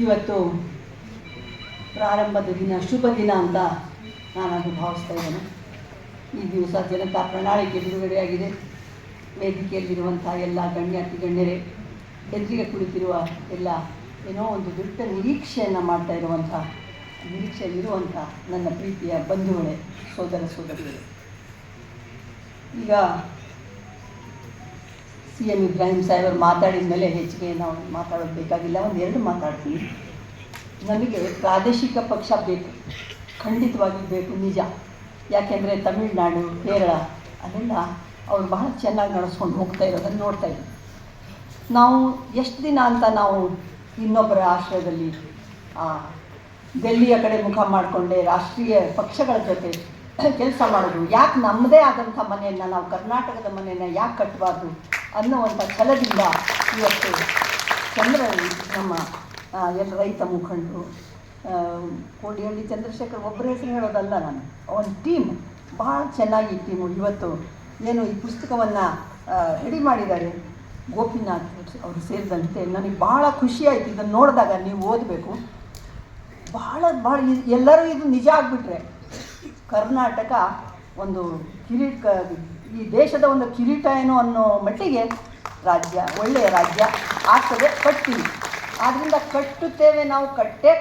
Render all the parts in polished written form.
ಇವತ್ತು ಪ್ರಾರಂಭದ ದಿನ, ಶುಭ ದಿನ ಅಂತ ನಾನು ಭಾವಿಸ್ತಾ ಇದ್ದೇನೆ. ಈ ದಿವಸ ಜನತಾ ಪ್ರಣಾಳಿಕೆ ಬಿಡುಗಡೆಯಾಗಿದೆ. ವೇದಿಕೆಯಲ್ಲಿರುವಂಥ ಎಲ್ಲ ಗಣ್ಯಾತಿ ಗಣ್ಯರೇ, ಎದುರಿಗೆ ಕುಳಿತಿರುವ ಎಲ್ಲ ಏನೋ ಒಂದು ದೊಡ್ಡ ನಿರೀಕ್ಷೆಯನ್ನು ಮಾಡ್ತಾ ನಿರೀಕ್ಷೆಯಲ್ಲಿರುವಂಥ ನನ್ನ ಪ್ರೀತಿಯ ಬಂಧುಗಳೇ, ಸೋದರ ಸೋದರಿಯರೇ, ಈಗ CM ಇಬ್ರಾಹಿಂ ಸಾಹೇಬರು ಮಾತಾಡಿದ ಮೇಲೆ ಹೆಚ್ಚಿಗೆ ನಾವು ಮಾತಾಡೋದು ಬೇಕಾಗಿಲ್ಲ. ಒಂದೆರಡು ಮಾತಾಡ್ತೀನಿ. ನಮಗೆ ಪ್ರಾದೇಶಿಕ ಪಕ್ಷ ಬೇಕು, ಖಂಡಿತವಾಗಿ ಬೇಕು, ನಿಜ. ಯಾಕೆಂದರೆ ತಮಿಳುನಾಡು, ಕೇರಳ ಅಲ್ಲೆಲ್ಲ ಅವರು ಬಹಳ ಚೆನ್ನಾಗಿ ನಡೆಸ್ಕೊಂಡು ಹೋಗ್ತಾ ಇರೋದನ್ನು ನೋಡ್ತಾ ಇದ್ದೀವಿ. ನಾವು ಎಷ್ಟು ದಿನ ಅಂತ ನಾವು ಇನ್ನೊಬ್ಬರ ಆಶ್ರಯದಲ್ಲಿ ಡೆಲ್ಲಿಯ ಕಡೆ ಮುಖ ಮಾಡಿಕೊಂಡೆ ರಾಷ್ಟ್ರೀಯ ಪಕ್ಷಗಳ ಜೊತೆ ಕೆಲಸ ಮಾಡೋದು? ಯಾಕೆ ನಮ್ಮದೇ ಆದಂಥ ಮನೆಯನ್ನು, ನಾವು ಕರ್ನಾಟಕದ ಮನೆಯನ್ನು ಯಾಕೆ ಕಟ್ಟಬಾರ್ದು ಅನ್ನುವಂಥ ಛಲದಿಂದ ಇವತ್ತು ನಮ್ಮ ಎಲ್ಲ ರೈತ ಮುಖಂಡರು, ಕೋಡಿಹಳ್ಳಿ ಚಂದ್ರಶೇಖರ್ ಒಬ್ಬರ ಹೆಸರು ಹೇಳೋದಲ್ಲ, ನಾನು ಒಂದು ಟೀಮ್, ಭಾಳ ಚೆನ್ನಾಗಿ ಟೀಮು ಇವತ್ತು ಏನು ಈ ಪುಸ್ತಕವನ್ನು ರೆಡಿ ಮಾಡಿದ್ದಾರೆ, ಗೋಪಿನಾಥ್ ಅವರು ಸೇರಿದಂತೆ. ನನಗೆ ಭಾಳ ಖುಷಿಯಾಯಿತು ಇದನ್ನು ನೋಡಿದಾಗ. ನೀವು ಓದಬೇಕು. ಭಾಳ ಎಲ್ಲರೂ ಇದು ನಿಜ ಆಗಿಬಿಟ್ರೆ ಕರ್ನಾಟಕ ಒಂದು ಈ ದೇಶದ ಒಂದು ಕಿರೀಟ ಏನೋ ಅನ್ನೋ ಮಟ್ಟಿಗೆ ರಾಜ್ಯ, ಒಳ್ಳೆಯ ರಾಜ್ಯ ಆಗ್ತದೆ. ಕಟ್ತೀವಿ. ಆದ್ದರಿಂದ ಕಟ್ಟುತ್ತೇವೆ, ನಾವು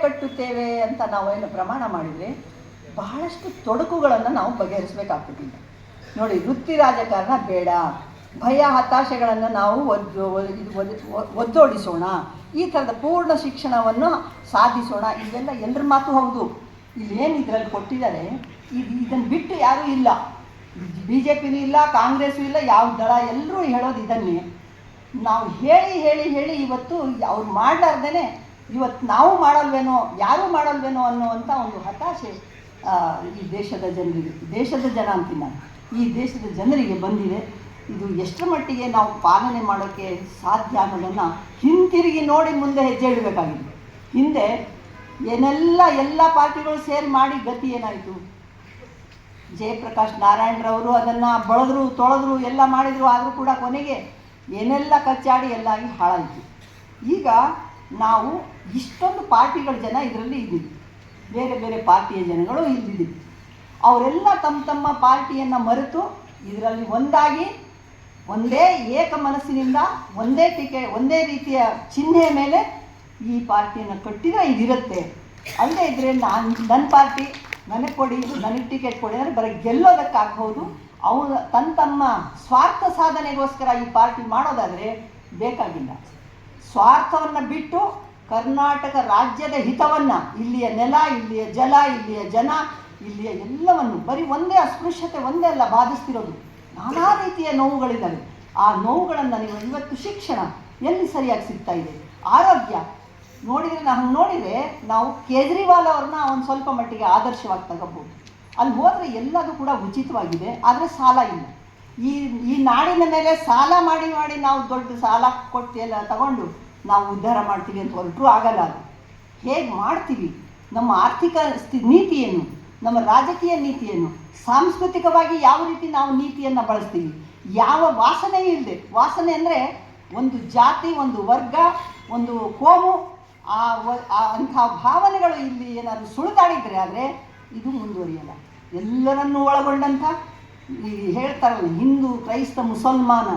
ಕಟ್ಟುತ್ತೇವೆ ಅಂತ ನಾವೇನು ಪ್ರಮಾಣ ಮಾಡಿದರೆ ಬಹಳಷ್ಟು ತೊಡಕುಗಳನ್ನು ನಾವು ಬಗೆಹರಿಸಬೇಕಾಗ್ತದೆ. ನೋಡಿ, ವೃತ್ತಿ ರಾಜಕಾರಣ ಬೇಡ, ಭಯ ಹತಾಶೆಗಳನ್ನು ನಾವು ಒದ್ದೋಡಿಸೋಣ, ಈ ಥರದ ಪೂರ್ಣ ಶಿಕ್ಷಣವನ್ನು ಸಾಧಿಸೋಣ. ಇವೆಲ್ಲ ಎಲ್ಲರ ಮಾತು ಹೌದು. ಇಲ್ಲೇನು ಇದರಲ್ಲಿ ಕೊಟ್ಟಿದ್ದಾರೆ, ಇದನ್ನು ಬಿಟ್ಟು ಯಾರೂ ಇಲ್ಲ. BJPನೂ ಇಲ್ಲ, ಕಾಂಗ್ರೆಸ್ಸು ಇಲ್ಲ, ಯಾವ ದಳ, ಎಲ್ಲರೂ ಹೇಳೋದು ಇದನ್ನೇ. ನಾವು ಹೇಳಿ ಇವತ್ತು ಅವ್ರು ಮಾಡಲಾರ್ದೇ ಇವತ್ತು ನಾವು ಮಾಡಲ್ವೇನೋ, ಯಾರೂ ಮಾಡಲ್ವೇನೋ ಅನ್ನುವಂಥ ಒಂದು ಹತಾಶೆ ಈ ದೇಶದ ಜನ ಅಂತೀನಿ ನಾನು, ಈ ದೇಶದ ಜನರಿಗೆ ಬಂದಿದೆ. ಇದು ಎಷ್ಟರ ಮಟ್ಟಿಗೆ ನಾವು ಪಾಲನೆ ಮಾಡೋಕ್ಕೆ ಸಾಧ್ಯ ಅನ್ನೋದನ್ನು ಹಿಂತಿರುಗಿ ನೋಡಿ ಮುಂದೆ ಹೆಜ್ಜೆ ಇಡಬೇಕಾಗಿದೆ. ಹಿಂದೆ ಎಲ್ಲ ಪಾರ್ಟಿಗಳು ಸೇರಿ ಮಾಡಿ ಗತಿ ಏನಾಯಿತು? ಜಯಪ್ರಕಾಶ್ ನಾರಾಯಣರವರು ಅದನ್ನು ಬಳದ್ರು, ತೊಳೆದ್ರು, ಎಲ್ಲ ಮಾಡಿದರು. ಆದರೂ ಕೂಡ ಕೊನೆಗೆ ಏನೆಲ್ಲ ಕಚ್ಚಾಡಿ ಎಲ್ಲ ಆಗಿ ಹಾಳಾಯಿತು. ಈಗ ನಾವು ಇಷ್ಟೊಂದು ಪಾರ್ಟಿಗಳ ಜನ ಇದರಲ್ಲಿ ಇದ್ದೀವಿ, ಬೇರೆ ಬೇರೆ ಪಾರ್ಟಿಯ ಜನಗಳು ಇಲ್ಲಿದ್ದೀವಿ. ಅವರೆಲ್ಲ ತಮ್ಮ ಪಾರ್ಟಿಯನ್ನು ಮರೆತು ಇದರಲ್ಲಿ ಒಂದಾಗಿ ಒಂದೇ ಏಕ ಮನಸ್ಸಿನಿಂದ ಒಂದೇ ರೀತಿಯ ಚಿಹ್ನೆ ಮೇಲೆ ಈ ಪಾರ್ಟಿಯನ್ನು ಕಟ್ಟಿದರೆ ಇದಿರುತ್ತೆ. ಅಲ್ಲದೆ ಇದ್ದರೆ ನನ್ನ ಪಾರ್ಟಿ ನನಗೆ ಕೊಡಿ, ನನಗೆ ಟಿಕೆಟ್ ಕೊಡಿ ಅಂದರೆ ಬರೀ ಗೆಲ್ಲೋದಕ್ಕಾಗಬಹುದು. ಅವರು ತಮ್ಮ ಸ್ವಾರ್ಥ ಸಾಧನೆಗೋಸ್ಕರ ಈ ಪಾರ್ಟಿ ಮಾಡೋದಾದರೆ ಬೇಕಾಗಿಲ್ಲ. ಸ್ವಾರ್ಥವನ್ನು ಬಿಟ್ಟು ಕರ್ನಾಟಕ ರಾಜ್ಯದ ಹಿತವನ್ನು, ಇಲ್ಲಿಯ ನೆಲ, ಇಲ್ಲಿಯ ಜಲ, ಇಲ್ಲಿಯ ಜನ, ಇಲ್ಲಿಯ ಎಲ್ಲವನ್ನು ಬರೀ ಒಂದೇ ಅಸ್ಪೃಶ್ಯತೆ ಒಂದೇ ಅಲ್ಲ ಬಾಧಿಸ್ತಿರೋದು, ನಾನಾ ರೀತಿಯ ನೋವುಗಳಿದ್ದಾವೆ. ಆ ನೋವುಗಳನ್ನು ನೀವು ಇವತ್ತು ಶಿಕ್ಷಣ ಎಲ್ಲಿ ಸರಿಯಾಗಿ ಸಿಗ್ತಾ ಇದೆ, ಆರೋಗ್ಯ ನೋಡಿದರೆ ನಾವು ಕೇಜ್ರಿವಾಲ್ ಅವ್ರನ್ನ ಒಂದು ಸ್ವಲ್ಪ ಮಟ್ಟಿಗೆ ಆದರ್ಶವಾಗಿ ತಗೋಬೋದು. ಅಲ್ಲಿ ಹೋದರೆ ಎಲ್ಲದೂ ಕೂಡ ಉಚಿತವಾಗಿದೆ, ಆದರೆ ಸಾಲ ಇಲ್ಲ. ಈ ನಾಡಿನ ಮೇಲೆ ಸಾಲ ಮಾಡಿ ನಾವು ದೊಡ್ಡ ಸಾಲ ಕೊಟ್ಟು ಎಲ್ಲ ತಗೊಂಡು ನಾವು ಉದ್ಧಾರ ಮಾಡ್ತೀವಿ ಅಂತ ಹೊರಟರೂ ಆಗಲ್ಲ. ಅದು ಹೇಗೆ ಮಾಡ್ತೀವಿ? ನಮ್ಮ ಆರ್ಥಿಕ ನೀತಿ ಏನು, ನಮ್ಮ ರಾಜಕೀಯ ನೀತಿ ಏನು, ಸಾಂಸ್ಕೃತಿಕವಾಗಿ ಯಾವ ರೀತಿ ನಾವು ನೀತಿಯನ್ನು ಬಳಸ್ತೀವಿ, ಯಾವ ವಾಸನೆಯೂ ಇಲ್ಲದೆ, ವಾಸನೆ ಅಂದರೆ ಒಂದು ಜಾತಿ, ಒಂದು ವರ್ಗ, ಒಂದು ಕೋಮು, ಅಂಥ ಭಾವನೆಗಳು ಇಲ್ಲಿ ಏನಾದರೂ ಸುಳಿದಾಡಿದರೆ ಆದರೆ ಇದು ಮುಂದುವರಿಯಲ್ಲ. ಎಲ್ಲರನ್ನೂ ಒಳಗೊಂಡಂಥ ಈ ಹೇಳ್ತಾರಲ್ಲ, ಹಿಂದೂ, ಕ್ರೈಸ್ತ, ಮುಸಲ್ಮಾನ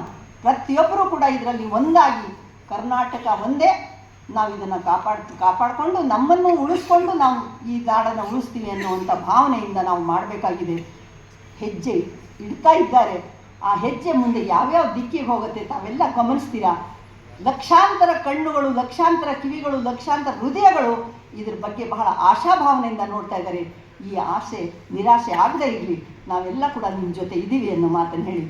ಪ್ರತಿಯೊಬ್ಬರೂ ಕೂಡ ಇದರಲ್ಲಿ ಒಂದಾಗಿ ಕರ್ನಾಟಕ ಒಂದೇ, ನಾವು ಇದನ್ನು ಕಾಪಾಡಿಕೊಂಡು ನಮ್ಮನ್ನು ಉಳಿಸ್ಕೊಂಡು ನಾವು ಈ ನಾಡನ್ನು ಉಳಿಸ್ತೀವಿ ಅನ್ನುವಂಥ ಭಾವನೆಯಿಂದ ನಾವು ಮಾಡಬೇಕಾಗಿದೆ. ಹೆಜ್ಜೆ ಇಡ್ತಾ ಇದ್ದಾರೆ. ಆ ಹೆಜ್ಜೆ ಮುಂದೆ ಯಾವ್ಯಾವ ದಿಕ್ಕಿಗೆ ಹೋಗುತ್ತೆ ತಾವೆಲ್ಲ ಗಮನಿಸ್ತೀರಾ. ಲಕ್ಷಾಂತರ ಕಣ್ಣುಗಳು, ಲಕ್ಷಾಂತರ ಕಿವಿಗಳು, ಲಕ್ಷಾಂತರ ಹೃದಯಗಳು ಇದ್ರ ಬಗ್ಗೆ ಬಹಳ ಆಶಾಭಾವನೆಯಿಂದ ನೋಡ್ತಾ ಇದ್ದಾರೆ. ಈ ಆಸೆ ನಿರಾಶೆ ಆಗದೇ ಇರಲಿ, ನಾವೆಲ್ಲ ಕೂಡ ನಿಮ್ಮ ಜೊತೆ ಇದ್ದೀವಿ ಅನ್ನೋ ಮಾತನ್ನು ಹೇಳಿ